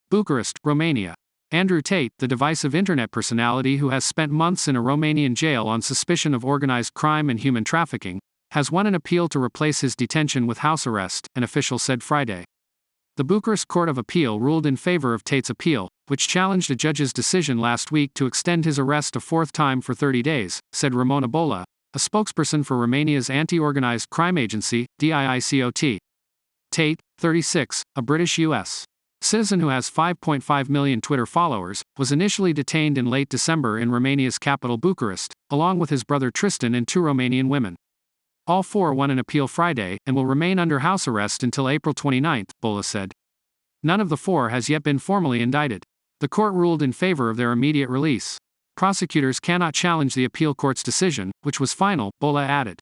Bucharest, Romania. Andrew Tate, the divisive internet personality who has spent months in a Romanian jail on suspicion of organized crime and human trafficking, has won an appeal to replace his detention with house arrest, an official said Friday. The Bucharest Court of Appeal ruled in favor of Tate's appeal, which challenged a judge's decision last week to extend his arrest a fourth time for 30 days, said Ramona Bola, a spokesperson for Romania's anti-organized crime agency, DIICOT. Tate, 36, a British U.S. citizen who has 5.5 million Twitter followers, was initially detained in late December in Romania's capital Bucharest, along with his brother Tristan and 2 Romanian women. All 4 won an appeal Friday and will remain under house arrest until April 29, Bola said. None of the 4 has yet been formally indicted. The court ruled in favor of their immediate release. Prosecutors cannot challenge the appeal court's decision, which was final, Bola added.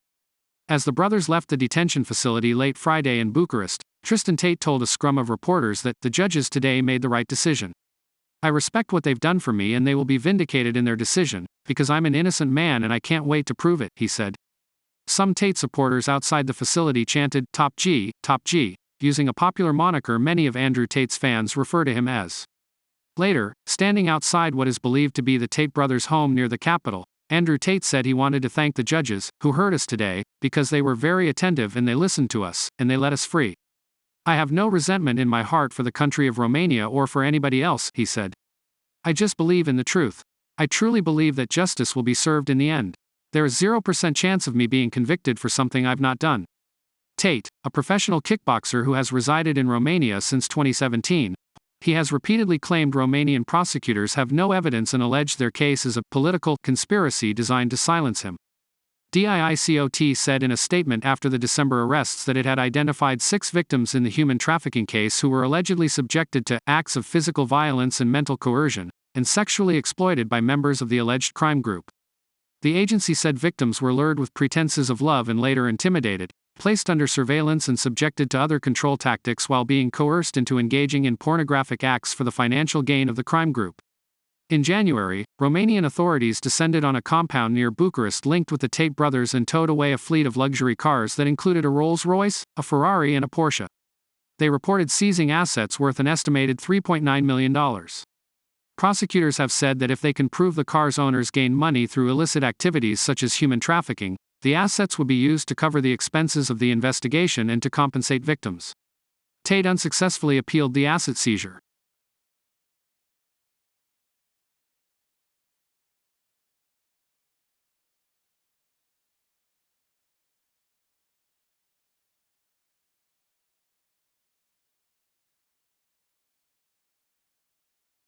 As the brothers left the detention facility late Friday in Bucharest, Tristan Tate told a scrum of reporters that the judges today made the right decision. I respect what they've done for me and they will be vindicated in their decision, because I'm an innocent man and I can't wait to prove it, he said. Some Tate supporters outside the facility chanted, Top G, using a popular moniker many of Andrew Tate's fans refer to him as. Later, standing outside what is believed to be the Tate brothers' home near the Capitol, Andrew Tate said he wanted to thank the judges, who heard us today, because they were very attentive and they listened to us, and they let us free. I have no resentment in my heart for the country of Romania or for anybody else, he said. I just believe in the truth. I truly believe that justice will be served in the end. There is 0% chance of me being convicted for something I've not done. Tate, a professional kickboxer who has resided in Romania since 2017, he has repeatedly claimed Romanian prosecutors have no evidence and alleged their case is a political conspiracy designed to silence him. DIICOT said in a statement after the December arrests that it had identified 6 victims in the human trafficking case who were allegedly subjected to acts of physical violence and mental coercion, and sexually exploited by members of the alleged crime group. The agency said victims were lured with pretenses of love and later intimidated, placed under surveillance and subjected to other control tactics while being coerced into engaging in pornographic acts for the financial gain of the crime group. In January, Romanian authorities descended on a compound near Bucharest linked with the Tate brothers and towed away a fleet of luxury cars that included a Rolls-Royce, a Ferrari and a Porsche. They reported seizing assets worth an estimated $3.9 million. Prosecutors have said that if they can prove the car's owners gained money through illicit activities such as human trafficking, the assets would be used to cover the expenses of the investigation and to compensate victims. Tate unsuccessfully appealed the asset seizure.